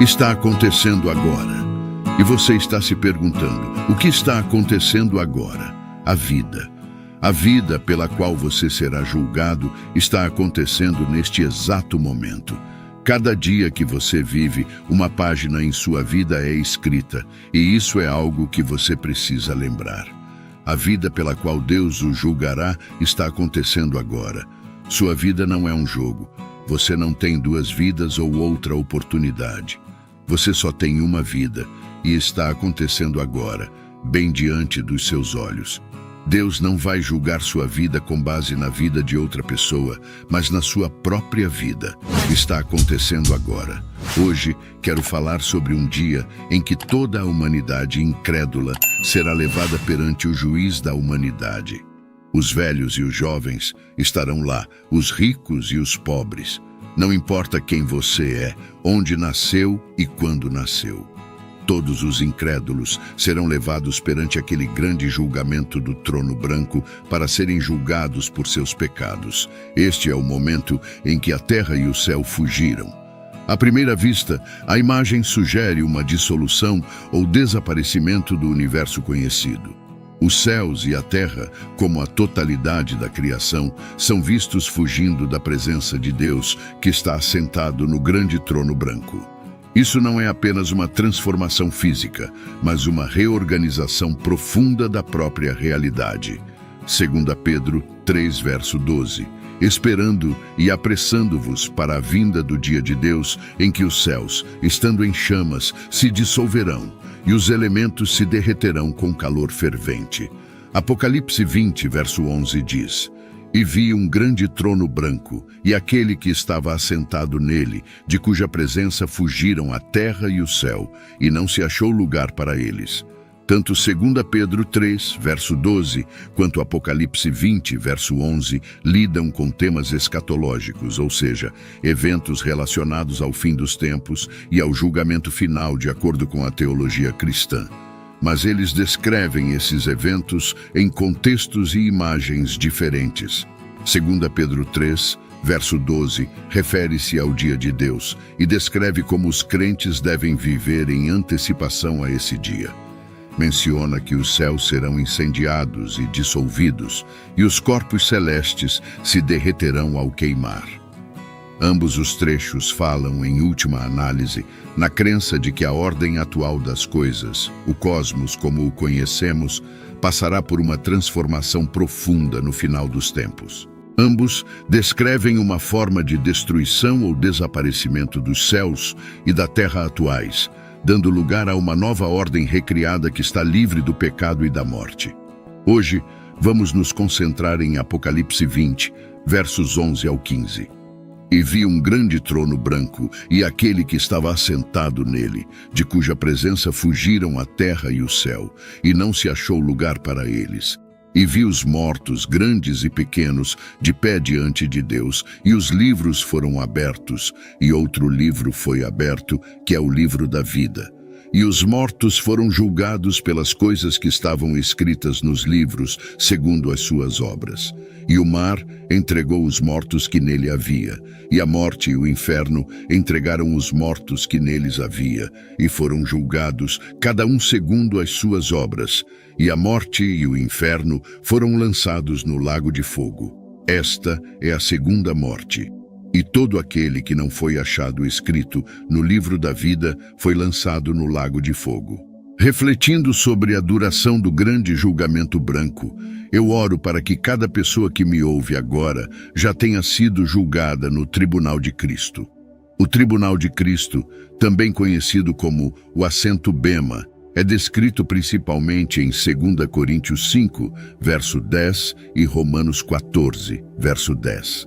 Está acontecendo agora. E você está se perguntando, o que está acontecendo agora? A vida. A vida pela qual você será julgado está acontecendo neste exato momento. Cada dia que você vive, uma página em sua vida é escrita, e isso é algo que você precisa lembrar. A vida pela qual Deus o julgará está acontecendo agora. Sua vida não é um jogo. Você não tem duas vidas ou outra oportunidade. Você só tem uma vida, e está acontecendo agora, bem diante dos seus olhos. Deus não vai julgar sua vida com base na vida de outra pessoa, mas na sua própria vida. Está acontecendo agora. Hoje, quero falar sobre um dia em que toda a humanidade incrédula será levada perante o juiz da humanidade. Os velhos e os jovens estarão lá, os ricos e os pobres. Não importa quem você é, onde nasceu e quando nasceu. Todos os incrédulos serão levados perante aquele grande julgamento do trono branco para serem julgados por seus pecados. Este é o momento em que a terra e o céu fugiram. À primeira vista, a imagem sugere uma dissolução ou desaparecimento do universo conhecido. Os céus e a terra, como a totalidade da criação, são vistos fugindo da presença de Deus, que está assentado no grande trono branco. Isso não é apenas uma transformação física, mas uma reorganização profunda da própria realidade. 2 Pedro 3, verso 12. Esperando e apressando-vos para a vinda do dia de Deus, em que os céus, estando em chamas, se dissolverão, e os elementos se derreterão com calor fervente. Apocalipse 20, verso 11 diz: E vi um grande trono branco, e aquele que estava assentado nele, de cuja presença fugiram a terra e o céu, e não se achou lugar para eles. Tanto 2 Pedro 3, verso 12, quanto Apocalipse 20, verso 11, lidam com temas escatológicos, ou seja, eventos relacionados ao fim dos tempos e ao julgamento final de acordo com a teologia cristã. Mas eles descrevem esses eventos em contextos e imagens diferentes. 2 Pedro 3, verso 12, refere-se ao dia de Deus e descreve como os crentes devem viver em antecipação a esse dia. Menciona que os céus serão incendiados e dissolvidos, e os corpos celestes se derreterão ao queimar. Ambos os trechos falam, em última análise, na crença de que a ordem atual das coisas, o cosmos como o conhecemos, passará por uma transformação profunda no final dos tempos. Ambos descrevem uma forma de destruição ou desaparecimento dos céus e da terra atuais, dando lugar a uma nova ordem recriada que está livre do pecado e da morte. Hoje, vamos nos concentrar em Apocalipse 20, versos 11 ao 15. E vi um grande trono branco, e aquele que estava assentado nele, de cuja presença fugiram a terra e o céu, e não se achou lugar para eles. E vi os mortos, grandes e pequenos, de pé diante de Deus, e os livros foram abertos, e outro livro foi aberto, que é o livro da vida. E os mortos foram julgados pelas coisas que estavam escritas nos livros, segundo as suas obras. E o mar entregou os mortos que nele havia, e a morte e o inferno entregaram os mortos que neles havia, e foram julgados, cada um segundo as suas obras. E a morte e o inferno foram lançados no lago de fogo. Esta é a segunda morte. E todo aquele que não foi achado escrito no livro da vida foi lançado no lago de fogo. Refletindo sobre a duração do grande julgamento branco, eu oro para que cada pessoa que me ouve agora já tenha sido julgada no Tribunal de Cristo. O Tribunal de Cristo, também conhecido como o assento Bema, é descrito principalmente em 2 Coríntios 5, verso 10 e Romanos 14, verso 10.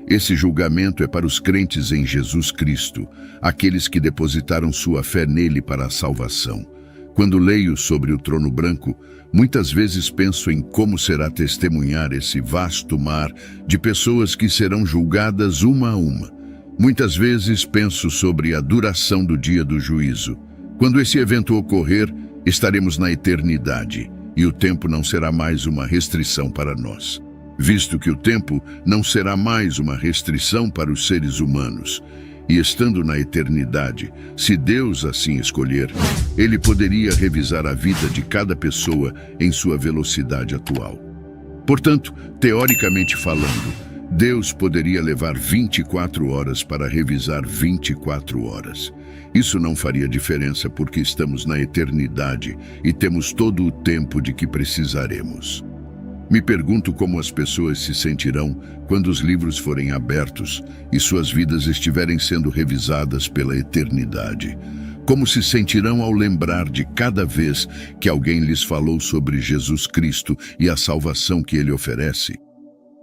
Esse julgamento é para os crentes em Jesus Cristo, aqueles que depositaram sua fé nele para a salvação. Quando leio sobre o trono branco, muitas vezes penso em como será testemunhar esse vasto mar de pessoas que serão julgadas uma a uma. Muitas vezes penso sobre a duração do dia do juízo. Quando esse evento ocorrer, estaremos na eternidade, e o tempo não será mais uma restrição para nós. Visto que o tempo não será mais uma restrição para os seres humanos, E estando na eternidade, se Deus assim escolher, Ele poderia revisar a vida de cada pessoa em sua velocidade atual. Portanto, teoricamente falando, Deus poderia levar 24 horas para revisar 24 horas. Isso não faria diferença porque estamos na eternidade e temos todo o tempo de que precisaremos. Me pergunto como as pessoas se sentirão quando os livros forem abertos e suas vidas estiverem sendo revisadas pela eternidade. Como se sentirão ao lembrar de cada vez que alguém lhes falou sobre Jesus Cristo e a salvação que Ele oferece?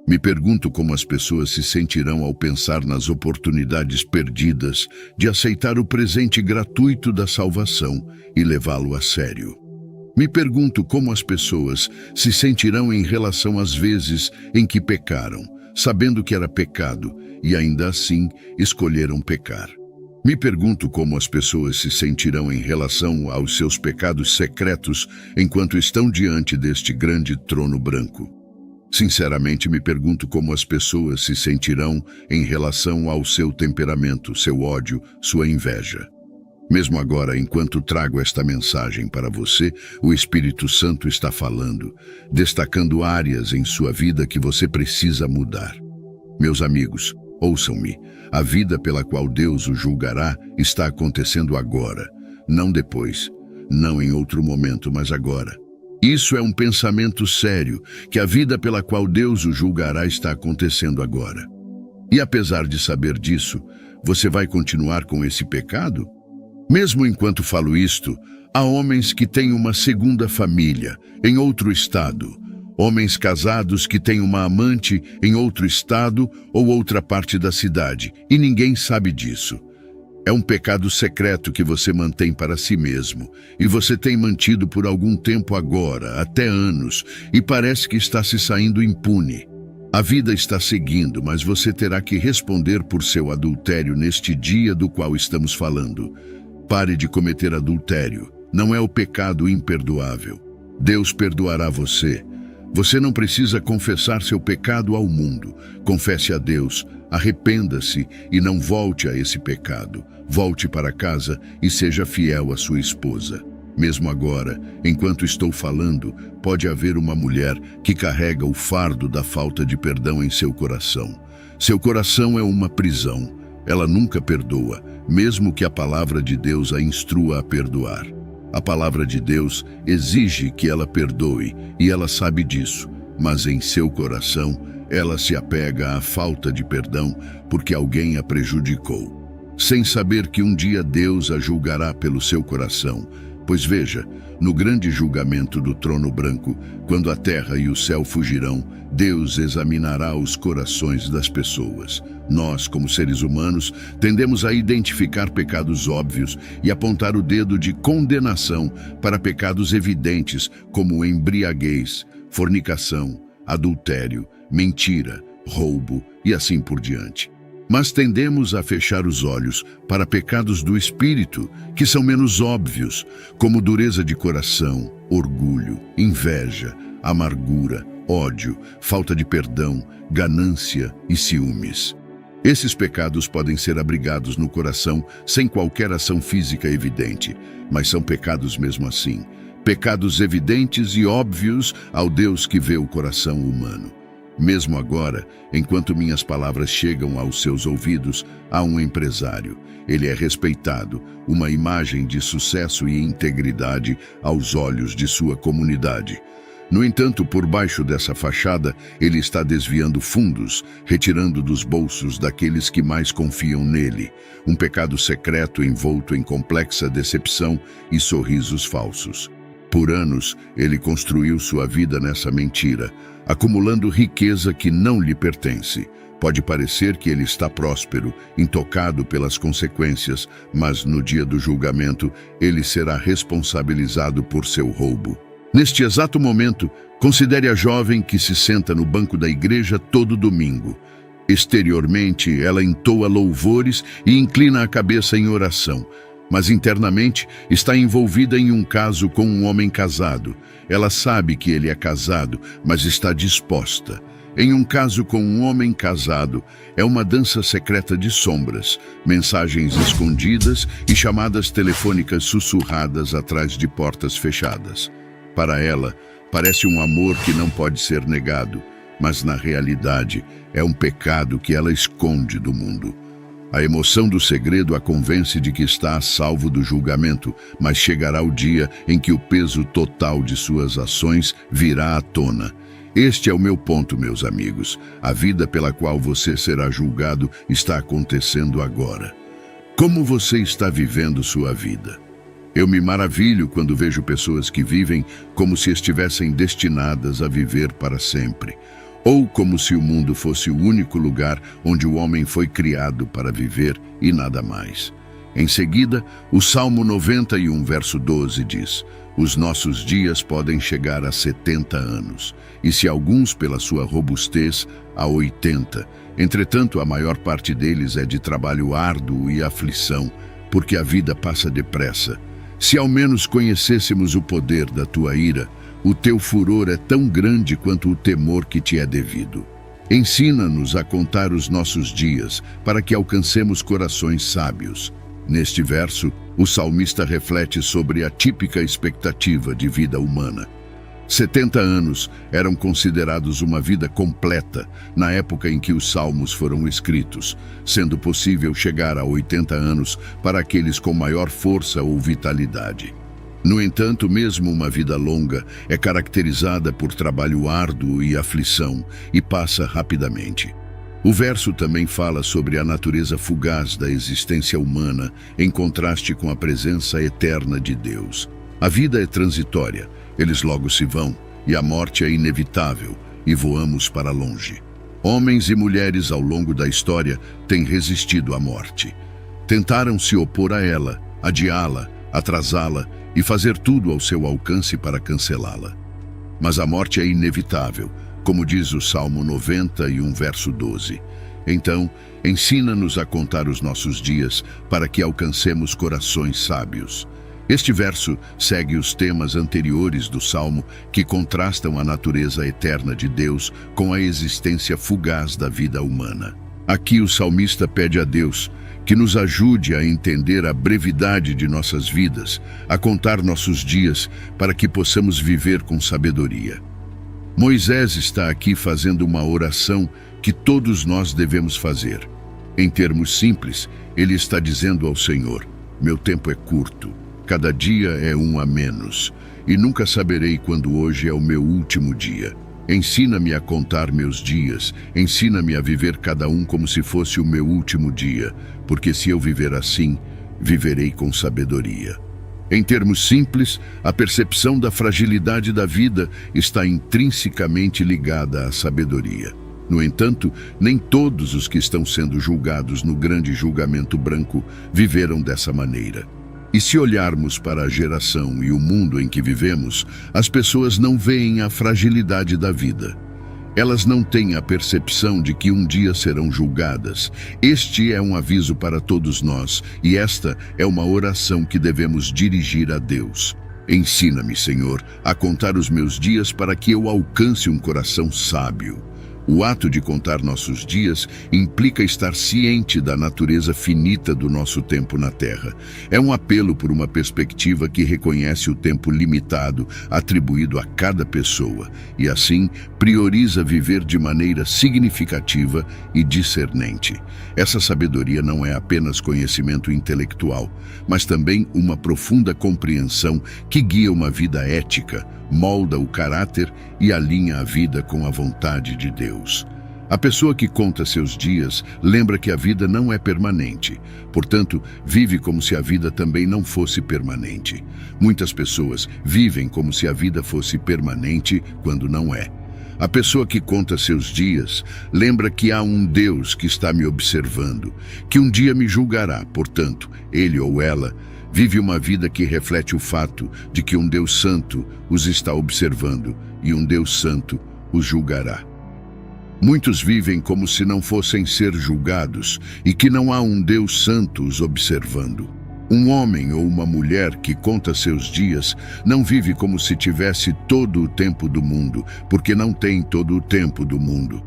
Me pergunto como as pessoas se sentirão ao pensar nas oportunidades perdidas de aceitar o presente gratuito da salvação e levá-lo a sério. Me pergunto como as pessoas se sentirão em relação às vezes em que pecaram, sabendo que era pecado, e ainda assim escolheram pecar. Me pergunto como as pessoas se sentirão em relação aos seus pecados secretos enquanto estão diante deste grande trono branco. Sinceramente, me pergunto como as pessoas se sentirão em relação ao seu temperamento, seu ódio, sua inveja. Mesmo agora, enquanto trago esta mensagem para você, o Espírito Santo está falando, destacando áreas em sua vida que você precisa mudar. Meus amigos, ouçam-me. A vida pela qual Deus o julgará está acontecendo agora, não depois, não em outro momento, mas agora. Isso é um pensamento sério, que a vida pela qual Deus o julgará está acontecendo agora. E apesar de saber disso, você vai continuar com esse pecado? Mesmo enquanto falo isto, há homens que têm uma segunda família, em outro estado, homens casados que têm uma amante em outro estado ou outra parte da cidade, e ninguém sabe disso. É um pecado secreto que você mantém para si mesmo, e você tem mantido por algum tempo agora, até anos, e parece que está se saindo impune. A vida está seguindo, mas você terá que responder por seu adultério neste dia do qual estamos falando. Pare de cometer adultério. Não é o pecado imperdoável. Deus perdoará você. Você não precisa confessar seu pecado ao mundo. Confesse a Deus, arrependa-se e não volte a esse pecado. Volte para casa e seja fiel à sua esposa. Mesmo agora, enquanto estou falando, pode haver uma mulher que carrega o fardo da falta de perdão em seu coração. Seu coração é uma prisão. Ela nunca perdoa, mesmo que a palavra de Deus a instrua a perdoar. A palavra de Deus exige que ela perdoe, e ela sabe disso, mas em seu coração, ela se apega à falta de perdão porque alguém a prejudicou, sem saber que um dia Deus a julgará pelo seu coração. Pois veja, no grande julgamento do trono branco, quando a terra e o céu fugirão, Deus examinará os corações das pessoas. Nós, como seres humanos, tendemos a identificar pecados óbvios e apontar o dedo de condenação para pecados evidentes, como embriaguez, fornicação, adultério, mentira, roubo e assim por diante. Mas tendemos a fechar os olhos para pecados do espírito, que são menos óbvios, como dureza de coração, orgulho, inveja, amargura, ódio, falta de perdão, ganância e ciúmes. Esses pecados podem ser abrigados no coração sem qualquer ação física evidente, mas são pecados mesmo assim. Pecados evidentes e óbvios ao Deus que vê o coração humano. Mesmo agora, enquanto minhas palavras chegam aos seus ouvidos, há um empresário. Ele é respeitado, uma imagem de sucesso e integridade aos olhos de sua comunidade. No entanto, por baixo dessa fachada, ele está desviando fundos, retirando dos bolsos daqueles que mais confiam nele. Um pecado secreto envolto em complexa decepção e sorrisos falsos. Por anos, ele construiu sua vida nessa mentira, acumulando riqueza que não lhe pertence. Pode parecer que ele está próspero, intocado pelas consequências, mas no dia do julgamento, ele será responsabilizado por seu roubo. Neste exato momento, considere a jovem que se senta no banco da igreja todo domingo. Exteriormente, ela entoa louvores e inclina a cabeça em oração, mas internamente está envolvida em um caso com um homem casado. Ela sabe que ele é casado, mas está disposta. Em um caso com um homem casado, é uma dança secreta de sombras, mensagens escondidas e chamadas telefônicas sussurradas atrás de portas fechadas. Para ela, parece um amor que não pode ser negado, mas na realidade é um pecado que ela esconde do mundo. A emoção do segredo a convence de que está a salvo do julgamento, mas chegará o dia em que o peso total de suas ações virá à tona. Este é o meu ponto, meus amigos. A vida pela qual você será julgado está acontecendo agora. Como você está vivendo sua vida? Eu me maravilho quando vejo pessoas que vivem como se estivessem destinadas a viver para sempre, ou como se o mundo fosse o único lugar onde o homem foi criado para viver e nada mais. Em seguida, o Salmo 91, verso 12 diz: os nossos dias podem chegar a 70 anos, e se alguns pela sua robustez, a 80. Entretanto, a maior parte deles é de trabalho árduo e aflição, porque a vida passa depressa. Se ao menos conhecêssemos o poder da tua ira, o teu furor é tão grande quanto o temor que te é devido. Ensina-nos a contar os nossos dias, para que alcancemos corações sábios. Neste verso, o salmista reflete sobre a típica expectativa de vida humana. 70 anos eram considerados uma vida completa na época em que os salmos foram escritos, sendo possível chegar a 80 anos para aqueles com maior força ou vitalidade. No entanto, mesmo uma vida longa é caracterizada por trabalho árduo e aflição e passa rapidamente. O verso também fala sobre a natureza fugaz da existência humana, em contraste com a presença eterna de Deus. A vida é transitória, eles logo se vão, e a morte é inevitável, e voamos para longe. Homens e mulheres ao longo da história têm resistido à morte. Tentaram se opor a ela, adiá-la, atrasá-la e fazer tudo ao seu alcance para cancelá-la. Mas a morte é inevitável, como diz o Salmo 91, verso 12. Então, ensina-nos a contar os nossos dias para que alcancemos corações sábios. Este verso segue os temas anteriores do Salmo que contrastam a natureza eterna de Deus com a existência fugaz da vida humana. Aqui o salmista pede a Deus que nos ajude a entender a brevidade de nossas vidas, a contar nossos dias para que possamos viver com sabedoria. Moisés está aqui fazendo uma oração que todos nós devemos fazer. Em termos simples, ele está dizendo ao Senhor: meu tempo é curto. Cada dia é um a menos, e nunca saberei quando hoje é o meu último dia. Ensina-me a contar meus dias, ensina-me a viver cada um como se fosse o meu último dia, porque se eu viver assim, viverei com sabedoria. Em termos simples, a percepção da fragilidade da vida está intrinsecamente ligada à sabedoria. No entanto, nem todos os que estão sendo julgados no grande julgamento branco viveram dessa maneira. E se olharmos para a geração e o mundo em que vivemos, as pessoas não veem a fragilidade da vida. Elas não têm a percepção de que um dia serão julgadas. Este é um aviso para todos nós, e esta é uma oração que devemos dirigir a Deus. Ensina-me, Senhor, a contar os meus dias para que eu alcance um coração sábio. O ato de contar nossos dias implica estar ciente da natureza finita do nosso tempo na Terra. É um apelo por uma perspectiva que reconhece o tempo limitado atribuído a cada pessoa e, assim, prioriza viver de maneira significativa e discernente. Essa sabedoria não é apenas conhecimento intelectual, mas também uma profunda compreensão que guia uma vida ética, molda o caráter e alinha a vida com a vontade de Deus. A pessoa que conta seus dias lembra que a vida não é permanente, portanto, vive como se a vida também não fosse permanente. Muitas pessoas vivem como se a vida fosse permanente quando não é. A pessoa que conta seus dias lembra que há um Deus que está me observando, que um dia me julgará, portanto, ele ou ela vive uma vida que reflete o fato de que um Deus santo os está observando e um Deus santo os julgará. Muitos vivem como se não fossem ser julgados e que não há um Deus santo os observando. Um homem ou uma mulher que conta seus dias não vive como se tivesse todo o tempo do mundo, porque não tem todo o tempo do mundo.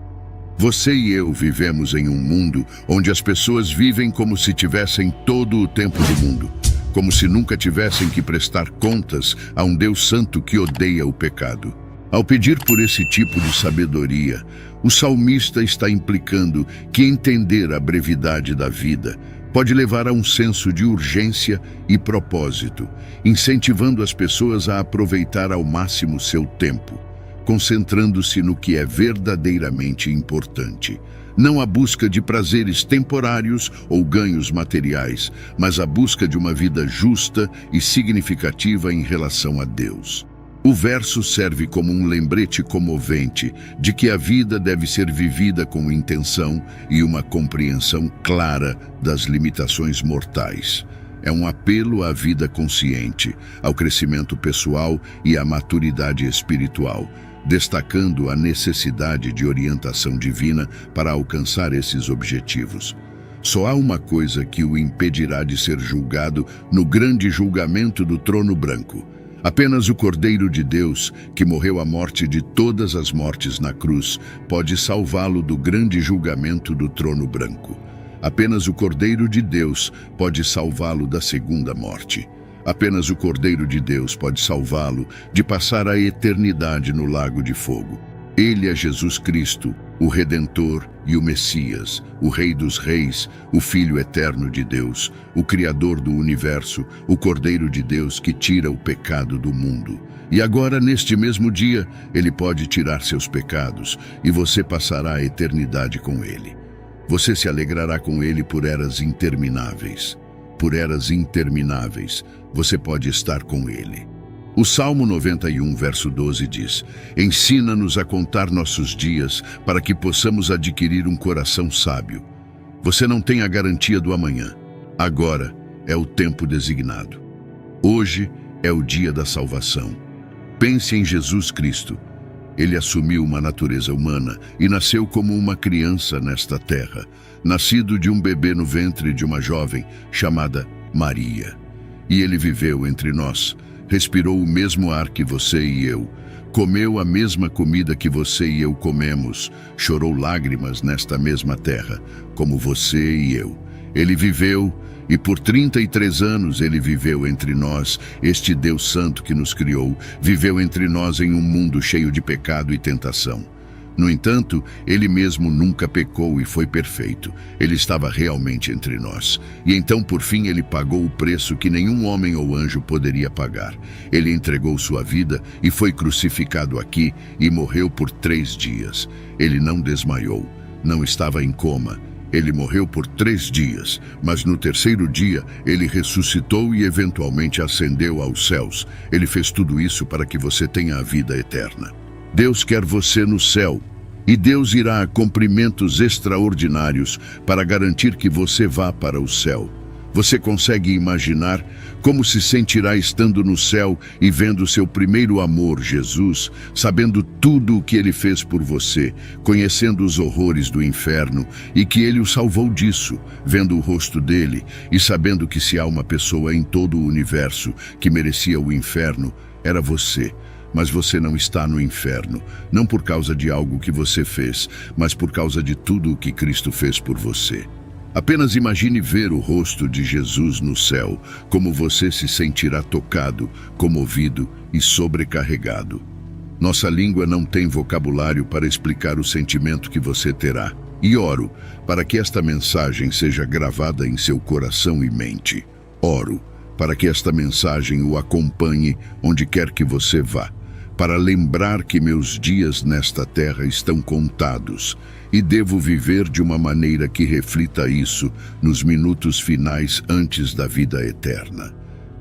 Você e eu vivemos em um mundo onde as pessoas vivem como se tivessem todo o tempo do mundo, como se nunca tivessem que prestar contas a um Deus santo que odeia o pecado. Ao pedir por esse tipo de sabedoria, o salmista está implicando que entender a brevidade da vida pode levar a um senso de urgência e propósito, incentivando as pessoas a aproveitar ao máximo seu tempo, concentrando-se no que é verdadeiramente importante. Não a busca de prazeres temporários ou ganhos materiais, mas a busca de uma vida justa e significativa em relação a Deus. O verso serve como um lembrete comovente de que a vida deve ser vivida com intenção e uma compreensão clara das limitações mortais. É um apelo à vida consciente, ao crescimento pessoal e à maturidade espiritual, destacando a necessidade de orientação divina para alcançar esses objetivos. Só há uma coisa que o impedirá de ser julgado no grande julgamento do trono branco. Apenas o Cordeiro de Deus, que morreu a morte de todas as mortes na cruz, pode salvá-lo do grande julgamento do trono branco. Apenas o Cordeiro de Deus pode salvá-lo da segunda morte. Apenas o Cordeiro de Deus pode salvá-lo de passar a eternidade no lago de fogo. Ele é Jesus Cristo, o Redentor e o Messias, o Rei dos Reis, o Filho eterno de Deus, o Criador do universo, o Cordeiro de Deus que tira o pecado do mundo. E agora, neste mesmo dia, ele pode tirar seus pecados e você passará a eternidade com ele. Você se alegrará com ele por eras intermináveis. Por eras intermináveis, você pode estar com ele. O Salmo 91, verso 12 diz: Ensina-nos a contar nossos dias para que possamos adquirir um coração sábio. Você não tem a garantia do amanhã. Agora é o tempo designado. Hoje é o dia da salvação. Pense em Jesus Cristo. Ele assumiu uma natureza humana e nasceu como uma criança nesta terra, nascido de um bebê no ventre de uma jovem chamada Maria. E ele viveu entre nós, respirou o mesmo ar que você e eu, comeu a mesma comida que você e eu comemos, chorou lágrimas nesta mesma terra, como você e eu. Ele viveu, e por 33 anos ele viveu entre nós, este Deus Santo que nos criou, viveu entre nós em um mundo cheio de pecado e tentação. No entanto, ele mesmo nunca pecou e foi perfeito. Ele estava realmente entre nós. E então, por fim, ele pagou o preço que nenhum homem ou anjo poderia pagar. Ele entregou sua vida e foi crucificado aqui e morreu por 3 dias. Ele não desmaiou, não estava em coma. Ele morreu por 3 dias, mas no terceiro dia ele ressuscitou e eventualmente ascendeu aos céus. Ele fez tudo isso para que você tenha a vida eterna. Deus quer você no céu, e Deus irá a cumprimentos extraordinários para garantir que você vá para o céu. Você consegue imaginar como se sentirá estando no céu e vendo seu primeiro amor, Jesus, sabendo tudo o que ele fez por você, conhecendo os horrores do inferno e que ele o salvou disso, vendo o rosto dele e sabendo que se há uma pessoa em todo o universo que merecia o inferno, era você. Mas você não está no inferno, não por causa de algo que você fez, mas por causa de tudo o que Cristo fez por você. Apenas imagine ver o rosto de Jesus no céu, como você se sentirá tocado, comovido e sobrecarregado. Nossa língua não tem vocabulário para explicar o sentimento que você terá. E oro para que esta mensagem seja gravada em seu coração e mente. Oro para que esta mensagem o acompanhe onde quer que você vá, para lembrar que meus dias nesta terra estão contados e devo viver de uma maneira que reflita isso nos minutos finais antes da vida eterna.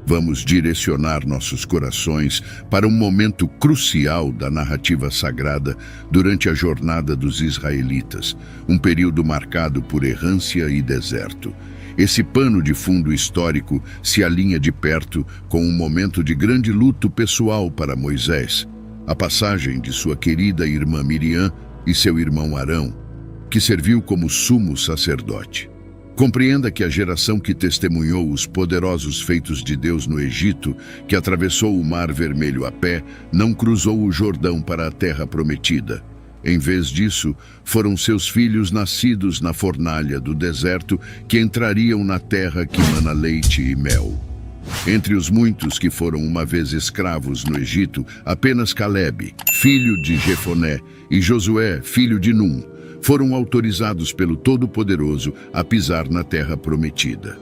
Vamos direcionar nossos corações para um momento crucial da narrativa sagrada durante a jornada dos israelitas, um período marcado por errância e deserto. Esse pano de fundo histórico se alinha de perto com um momento de grande luto pessoal para Moisés, a passagem de sua querida irmã Miriam e seu irmão Arão, que serviu como sumo sacerdote. Compreenda que a geração que testemunhou os poderosos feitos de Deus no Egito, que atravessou o Mar Vermelho a pé, não cruzou o Jordão para a terra prometida. Em vez disso, foram seus filhos nascidos na fornalha do deserto que entrariam na terra que mana leite e mel. Entre os muitos que foram uma vez escravos no Egito, apenas Calebe, filho de Jefoné, e Josué, filho de Num, foram autorizados pelo Todo-Poderoso a pisar na terra prometida.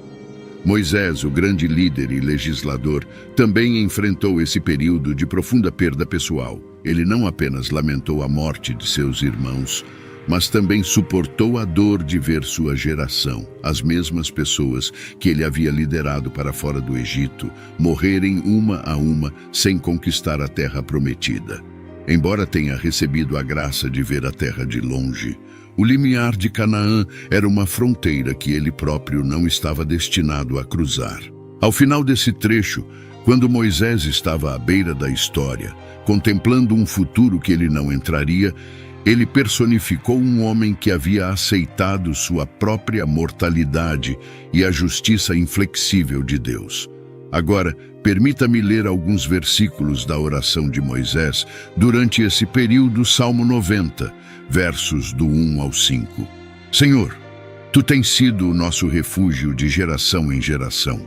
Moisés, o grande líder e legislador, também enfrentou esse período de profunda perda pessoal. Ele não apenas lamentou a morte de seus irmãos, mas também suportou a dor de ver sua geração, as mesmas pessoas que ele havia liderado para fora do Egito, morrerem uma a uma sem conquistar a terra prometida. Embora tenha recebido a graça de ver a terra de longe, o limiar de Canaã era uma fronteira que ele próprio não estava destinado a cruzar. Ao final desse trecho, quando Moisés estava à beira da história, contemplando um futuro que ele não entraria, ele personificou um homem que havia aceitado sua própria mortalidade e a justiça inflexível de Deus. Agora, permita-me ler alguns versículos da oração de Moisés durante esse período, Salmo 90, versos do 1 ao 5. Senhor, Tu tens sido o nosso refúgio de geração em geração.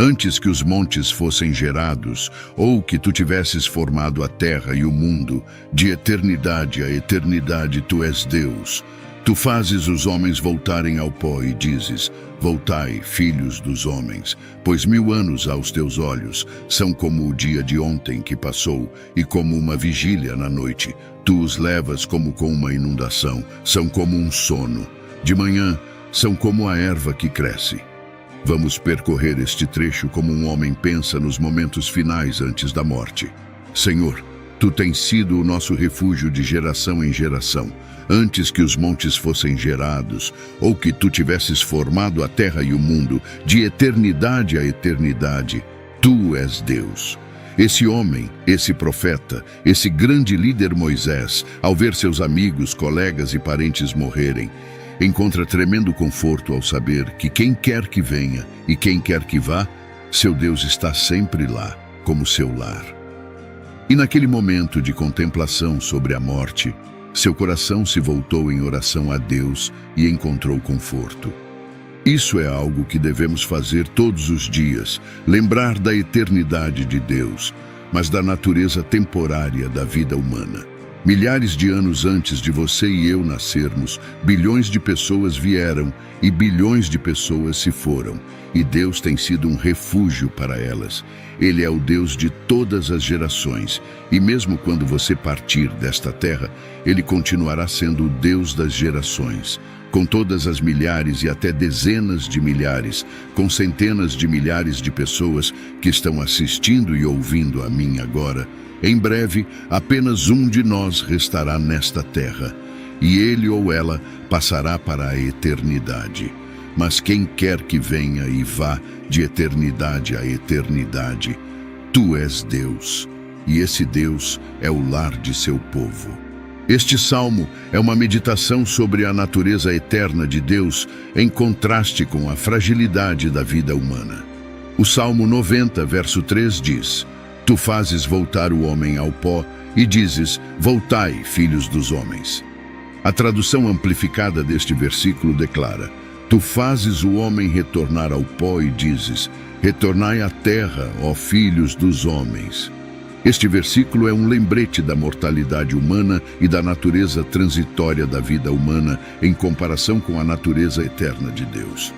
Antes que os montes fossem gerados, ou que Tu tivesses formado a terra e o mundo, de eternidade a eternidade Tu és Deus. Tu fazes os homens voltarem ao pó e dizes: voltai, filhos dos homens, pois 1000 anos aos teus olhos são como o dia de ontem que passou e como uma vigília na noite. Tu os levas como com uma inundação, são como um sono. De manhã são como a erva que cresce. Vamos percorrer este trecho como um homem pensa nos momentos finais antes da morte. Senhor, Tu tens sido o nosso refúgio de geração em geração. Antes que os montes fossem gerados, ou que Tu tivesses formado a terra e o mundo, de eternidade a eternidade, Tu és Deus. Esse homem, esse profeta, esse grande líder Moisés, ao ver seus amigos, colegas e parentes morrerem, encontra tremendo conforto ao saber que quem quer que venha e quem quer que vá, seu Deus está sempre lá, como seu lar. E naquele momento de contemplação sobre a morte, seu coração se voltou em oração a Deus e encontrou conforto. Isso é algo que devemos fazer todos os dias, lembrar da eternidade de Deus, mas da natureza temporária da vida humana. Milhares de anos antes de você e eu nascermos, bilhões de pessoas vieram e bilhões de pessoas se foram, e Deus tem sido um refúgio para elas. Ele é o Deus de todas as gerações, e mesmo quando você partir desta terra, Ele continuará sendo o Deus das gerações, com todas as milhares e até dezenas de milhares, com centenas de milhares de pessoas que estão assistindo e ouvindo a mim agora. Em breve, apenas um de nós restará nesta terra, e ele ou ela passará para a eternidade. Mas quem quer que venha e vá de eternidade a eternidade, Tu és Deus, e esse Deus é o lar de seu povo. Este salmo é uma meditação sobre a natureza eterna de Deus em contraste com a fragilidade da vida humana. O Salmo 90, verso 3 diz: Tu fazes voltar o homem ao pó e dizes: voltai, filhos dos homens. A tradução amplificada deste versículo declara: Tu fazes o homem retornar ao pó e dizes: retornai à terra, ó filhos dos homens. Este versículo é um lembrete da mortalidade humana e da natureza transitória da vida humana em comparação com a natureza eterna de Deus.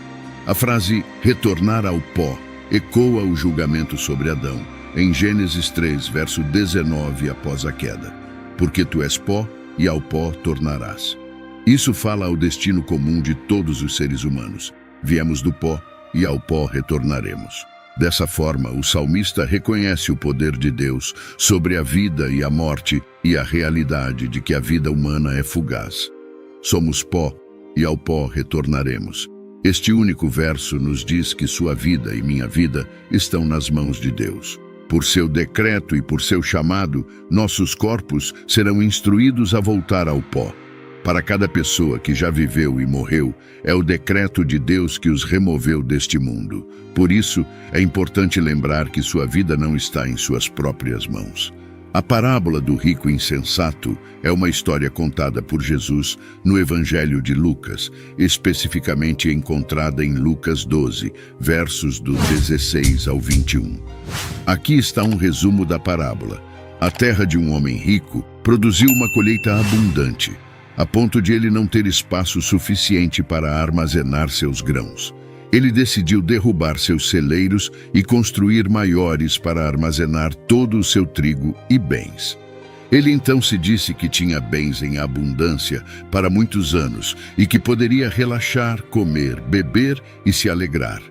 A frase retornar ao pó ecoa o julgamento sobre Adão, em Gênesis 3, verso 19 após a queda. Porque tu és pó e ao pó tornarás. Isso fala ao destino comum de todos os seres humanos. Viemos do pó e ao pó retornaremos. Dessa forma, o salmista reconhece o poder de Deus sobre a vida e a morte e a realidade de que a vida humana é fugaz. Somos pó e ao pó retornaremos. Este único verso nos diz que sua vida e minha vida estão nas mãos de Deus. Por seu decreto e por seu chamado, nossos corpos serão instruídos a voltar ao pó. Para cada pessoa que já viveu e morreu, é o decreto de Deus que os removeu deste mundo. Por isso, é importante lembrar que sua vida não está em suas próprias mãos. A parábola do rico insensato é uma história contada por Jesus no Evangelho de Lucas, especificamente encontrada em Lucas 12, versos do 16 ao 21. Aqui está um resumo da parábola. A terra de um homem rico produziu uma colheita abundante, a ponto de ele não ter espaço suficiente para armazenar seus grãos. Ele decidiu derrubar seus celeiros e construir maiores para armazenar todo o seu trigo e bens. Ele então se disse que tinha bens em abundância para muitos anos e que poderia relaxar, comer, beber e se alegrar.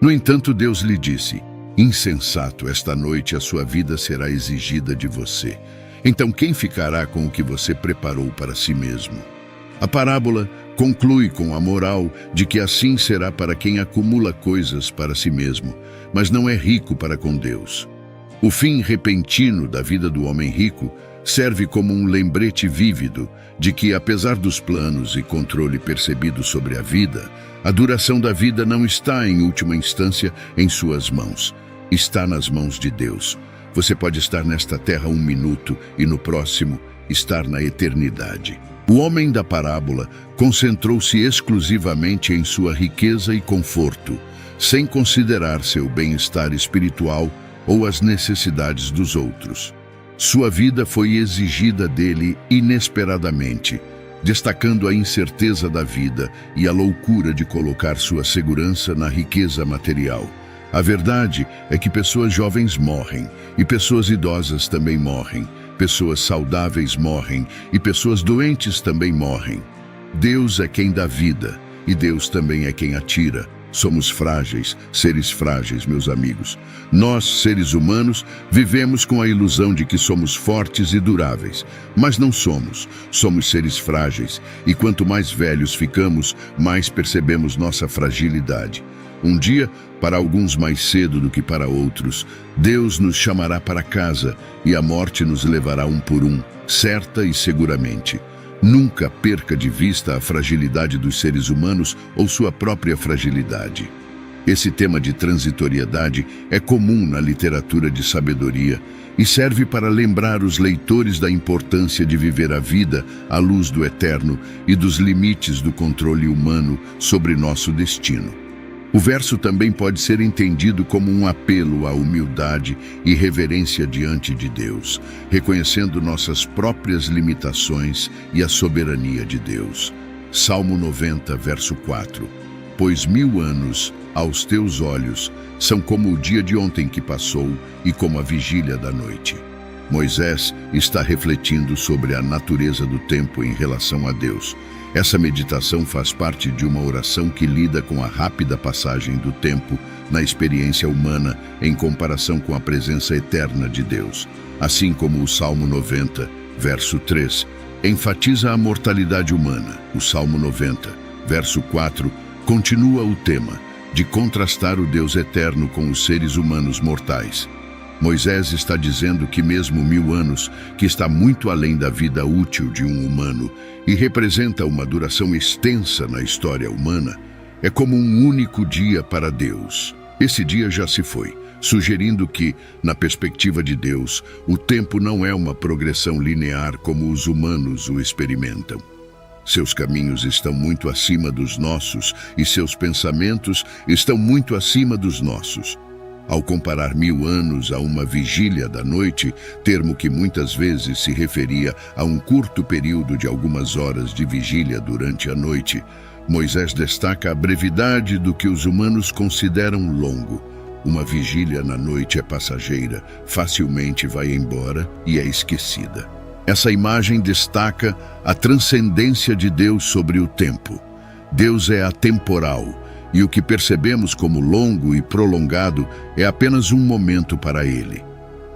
No entanto, Deus lhe disse: insensato, esta noite a sua vida será exigida de você. Então quem ficará com o que você preparou para si mesmo? A parábola conclui com a moral de que assim será para quem acumula coisas para si mesmo, mas não é rico para com Deus. O fim repentino da vida do homem rico serve como um lembrete vívido de que, apesar dos planos e controle percebido sobre a vida, a duração da vida não está, em última instância, em suas mãos. Está nas mãos de Deus. Você pode estar nesta terra 1 minuto e no próximo estar na eternidade. O homem da parábola concentrou-se exclusivamente em sua riqueza e conforto, sem considerar seu bem-estar espiritual ou as necessidades dos outros. Sua vida foi exigida dele inesperadamente, destacando a incerteza da vida e a loucura de colocar sua segurança na riqueza material. A verdade é que pessoas jovens morrem, e pessoas idosas também morrem. Pessoas saudáveis morrem e pessoas doentes também morrem. Deus é quem dá vida e Deus também é quem a tira. Somos frágeis, seres frágeis, meus amigos. Nós, seres humanos, vivemos com a ilusão de que somos fortes e duráveis, mas não somos. Somos seres frágeis e quanto mais velhos ficamos, mais percebemos nossa fragilidade. Um dia, para alguns mais cedo do que para outros, Deus nos chamará para casa e a morte nos levará um por um, certa e seguramente. Nunca perca de vista a fragilidade dos seres humanos ou sua própria fragilidade. Esse tema de transitoriedade é comum na literatura de sabedoria e serve para lembrar os leitores da importância de viver a vida à luz do eterno e dos limites do controle humano sobre nosso destino. O verso também pode ser entendido como um apelo à humildade e reverência diante de Deus, reconhecendo nossas próprias limitações e a soberania de Deus. Salmo 90, verso 4. Pois 1000 anos, aos teus olhos, são como o dia de ontem que passou e como a vigília da noite. Moisés está refletindo sobre a natureza do tempo em relação a Deus. Essa meditação faz parte de uma oração que lida com a rápida passagem do tempo na experiência humana em comparação com a presença eterna de Deus. Assim como o Salmo 90, verso 3, enfatiza a mortalidade humana, o Salmo 90, verso 4, continua o tema de contrastar o Deus eterno com os seres humanos mortais. Moisés está dizendo que mesmo 1000 anos, que está muito além da vida útil de um humano e representa uma duração extensa na história humana, é como um único dia para Deus. Esse dia já se foi, sugerindo que, na perspectiva de Deus, o tempo não é uma progressão linear como os humanos o experimentam. Seus caminhos estão muito acima dos nossos e seus pensamentos estão muito acima dos nossos. Ao comparar 1000 anos a uma vigília da noite, termo que muitas vezes se referia a um curto período de algumas horas de vigília durante a noite, Moisés destaca a brevidade do que os humanos consideram longo. Uma vigília na noite é passageira, facilmente vai embora e é esquecida. Essa imagem destaca a transcendência de Deus sobre o tempo. Deus é atemporal, e o que percebemos como longo e prolongado é apenas um momento para Ele.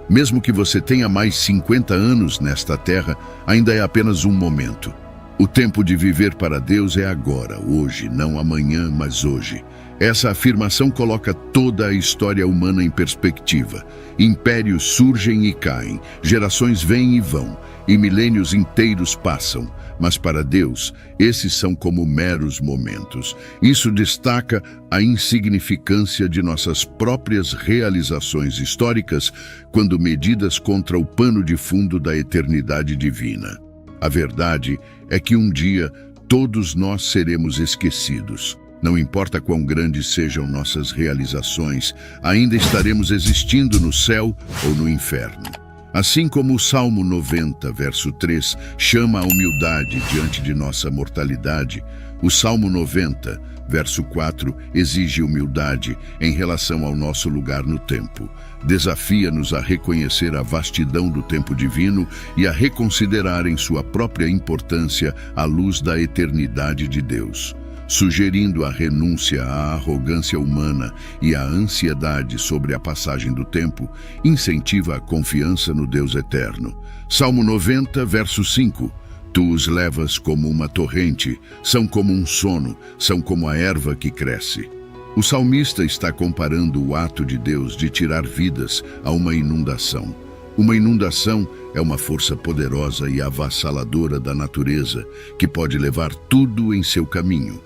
Mesmo que você tenha mais 50 anos nesta terra, ainda é apenas um momento. O tempo de viver para Deus é agora, hoje, não amanhã, mas hoje. Essa afirmação coloca toda a história humana em perspectiva. Impérios surgem e caem, gerações vêm e vão, e milênios inteiros passam. Mas para Deus, esses são como meros momentos. Isso destaca a insignificância de nossas próprias realizações históricas quando medidas contra o pano de fundo da eternidade divina. A verdade é que um dia todos nós seremos esquecidos. Não importa quão grandes sejam nossas realizações, ainda estaremos existindo no céu ou no inferno. Assim como o Salmo 90, verso 3, chama a humildade diante de nossa mortalidade, o Salmo 90, verso 4, exige humildade em relação ao nosso lugar no tempo. Desafia-nos a reconhecer a vastidão do tempo divino e a reconsiderar em sua própria importância a luz da eternidade de Deus. Sugerindo a renúncia à arrogância humana e à ansiedade sobre a passagem do tempo, incentiva a confiança no Deus eterno. Salmo 90, verso 5. Tu os levas como uma torrente, são como um sono, são como a erva que cresce. O salmista está comparando o ato de Deus de tirar vidas a uma inundação. Uma inundação é uma força poderosa e avassaladora da natureza que pode levar tudo em seu caminho.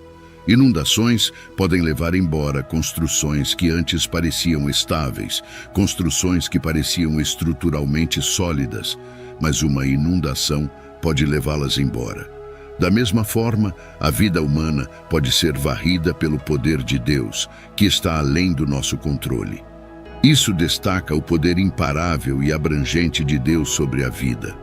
Inundações podem levar embora construções que antes pareciam estáveis, construções que pareciam estruturalmente sólidas, mas uma inundação pode levá-las embora. Da mesma forma, a vida humana pode ser varrida pelo poder de Deus, que está além do nosso controle. Isso destaca o poder imparável e abrangente de Deus sobre a vida.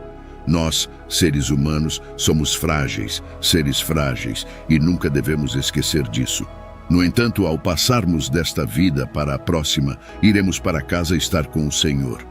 Nós, seres humanos, somos frágeis, seres frágeis, e nunca devemos esquecer disso. No entanto, ao passarmos desta vida para a próxima, iremos para casa estar com o Senhor.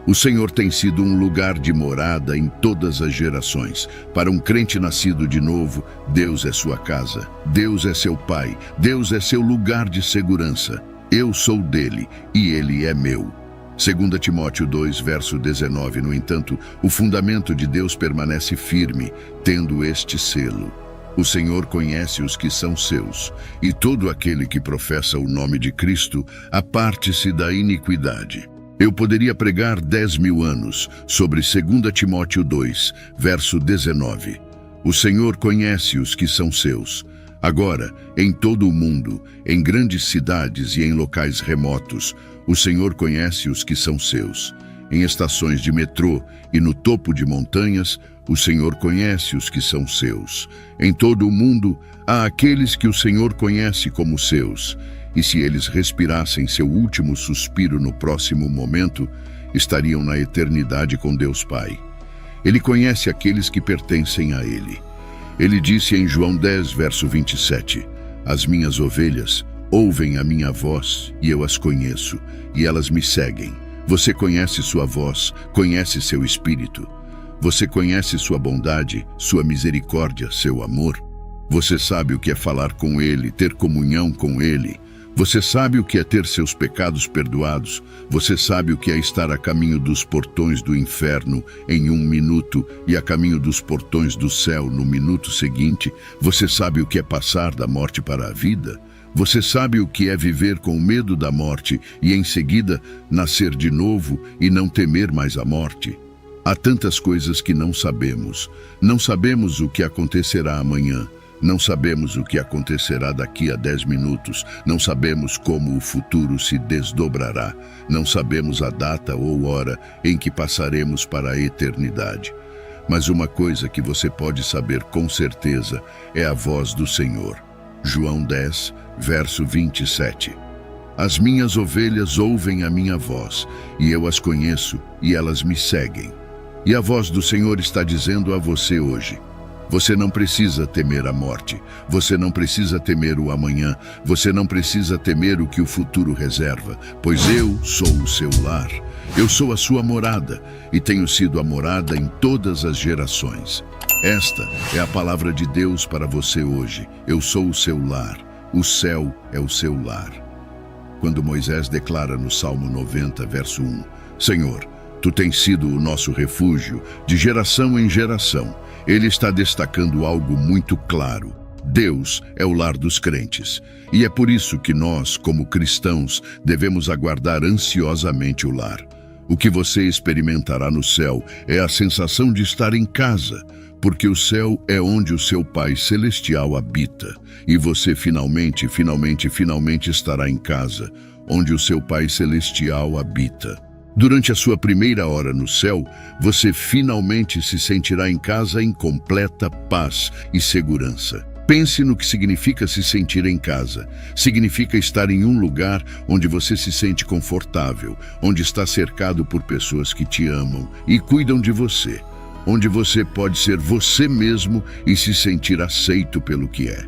O Senhor tem sido um lugar de morada em todas as gerações. Para um crente nascido de novo, Deus é sua casa, Deus é seu Pai, Deus é seu lugar de segurança. Eu sou dele e ele é meu. 2 Timóteo 2, verso 19, no entanto, o fundamento de Deus permanece firme, tendo este selo. O Senhor conhece os que são seus, e todo aquele que professa o nome de Cristo aparte-se da iniquidade. Eu poderia pregar 10.000 anos sobre 2 Timóteo 2, verso 19. O Senhor conhece os que são seus. Agora, em todo o mundo, em grandes cidades e em locais remotos, o Senhor conhece os que são seus. Em estações de metrô e no topo de montanhas, o Senhor conhece os que são seus. Em todo o mundo, há aqueles que o Senhor conhece como seus. E se eles respirassem seu último suspiro no próximo momento, estariam na eternidade com Deus Pai. Ele conhece aqueles que pertencem a Ele. Ele disse em João 10, verso 27, As minhas ovelhas ouvem a minha voz e eu as conheço, e elas me seguem. Você conhece sua voz, conhece seu espírito. Você conhece sua bondade, sua misericórdia, seu amor. Você sabe o que é falar com Ele, ter comunhão com Ele. Você sabe o que é ter seus pecados perdoados. Você sabe o que é estar a caminho dos portões do inferno em 1 minuto e a caminho dos portões do céu no minuto seguinte. Você sabe o que é passar da morte para a vida. Você sabe o que é viver com medo da morte e, em seguida, nascer de novo e não temer mais a morte. Há tantas coisas que não sabemos. Não sabemos o que acontecerá amanhã. Não sabemos o que acontecerá daqui a 10 minutos. Não sabemos como o futuro se desdobrará. Não sabemos a data ou hora em que passaremos para a eternidade. Mas uma coisa que você pode saber com certeza é a voz do Senhor. João 10, verso 27. As minhas ovelhas ouvem a minha voz, e eu as conheço, e elas me seguem. E a voz do Senhor está dizendo a você hoje: você não precisa temer a morte, você não precisa temer o amanhã, você não precisa temer o que o futuro reserva, pois eu sou o seu lar, eu sou a sua morada, e tenho sido a morada em todas as gerações. Esta é a palavra de Deus para você hoje. Eu sou o seu lar. O céu é o seu lar. Quando Moisés declara no Salmo 90, verso 1, Senhor, Tu tens sido o nosso refúgio, de geração em geração. Ele está destacando algo muito claro. Deus é o lar dos crentes. E é por isso que nós, como cristãos, devemos aguardar ansiosamente o lar. O que você experimentará no céu é a sensação de estar em casa, porque o céu é onde o seu Pai Celestial habita. E você finalmente estará em casa, onde o seu Pai Celestial habita. Durante a sua primeira hora no céu, você finalmente se sentirá em casa em completa paz e segurança. Pense no que significa se sentir em casa. Significa estar em um lugar onde você se sente confortável, onde está cercado por pessoas que te amam e cuidam de você, onde você pode ser você mesmo e se sentir aceito pelo que é.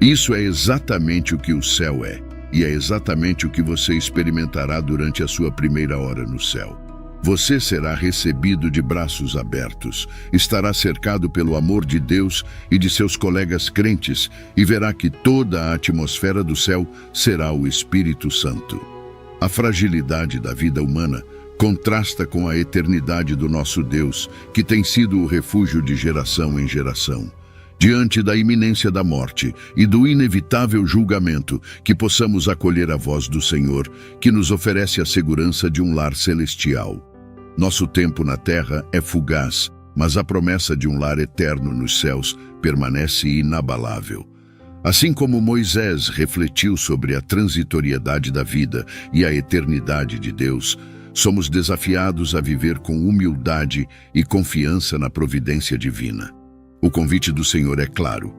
Isso é exatamente o que o céu é, e é exatamente o que você experimentará durante a sua primeira hora no céu. Você será recebido de braços abertos, estará cercado pelo amor de Deus e de seus colegas crentes e verá que toda a atmosfera do céu será o Espírito Santo. A fragilidade da vida humana contrasta com a eternidade do nosso Deus, que tem sido o refúgio de geração em geração. Diante da iminência da morte e do inevitável julgamento, que possamos acolher a voz do Senhor, que nos oferece a segurança de um lar celestial. Nosso tempo na terra é fugaz, mas a promessa de um lar eterno nos céus permanece inabalável. Assim como Moisés refletiu sobre a transitoriedade da vida e a eternidade de Deus, somos desafiados a viver com humildade e confiança na providência divina. O convite do Senhor é claro.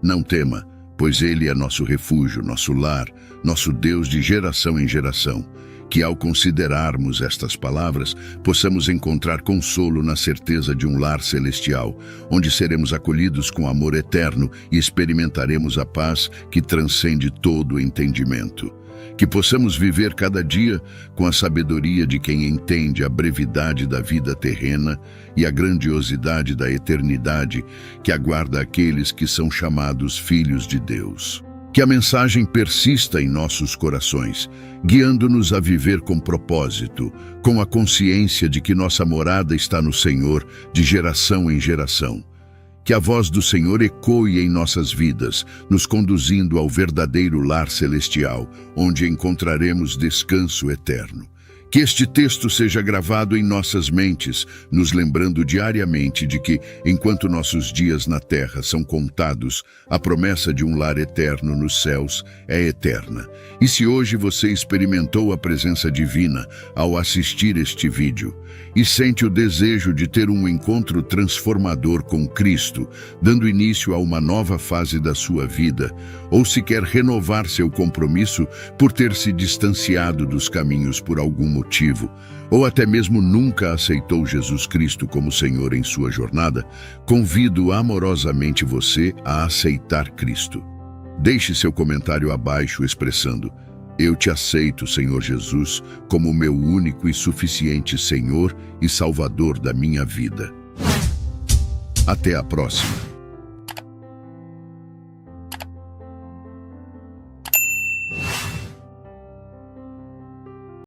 Não tema, pois Ele é nosso refúgio, nosso lar, nosso Deus de geração em geração. Que ao considerarmos estas palavras, possamos encontrar consolo na certeza de um lar celestial, onde seremos acolhidos com amor eterno e experimentaremos a paz que transcende todo o entendimento. Que possamos viver cada dia com a sabedoria de quem entende a brevidade da vida terrena e a grandiosidade da eternidade que aguarda aqueles que são chamados filhos de Deus. Que a mensagem persista em nossos corações, guiando-nos a viver com propósito, com a consciência de que nossa morada está no Senhor de geração em geração. Que a voz do Senhor ecoe em nossas vidas, nos conduzindo ao verdadeiro lar celestial, onde encontraremos descanso eterno. Que este texto seja gravado em nossas mentes, nos lembrando diariamente de que, enquanto nossos dias na terra são contados, a promessa de um lar eterno nos céus é eterna. E se hoje você experimentou a presença divina ao assistir este vídeo, e sente o desejo de ter um encontro transformador com Cristo, dando início a uma nova fase da sua vida, ou se quer renovar seu compromisso por ter se distanciado dos caminhos por algum motivo, ou até mesmo nunca aceitou Jesus Cristo como Senhor em sua jornada, convido amorosamente você a aceitar Cristo. Deixe seu comentário abaixo expressando: eu te aceito, Senhor Jesus, como meu único e suficiente Senhor e Salvador da minha vida. Até a próxima.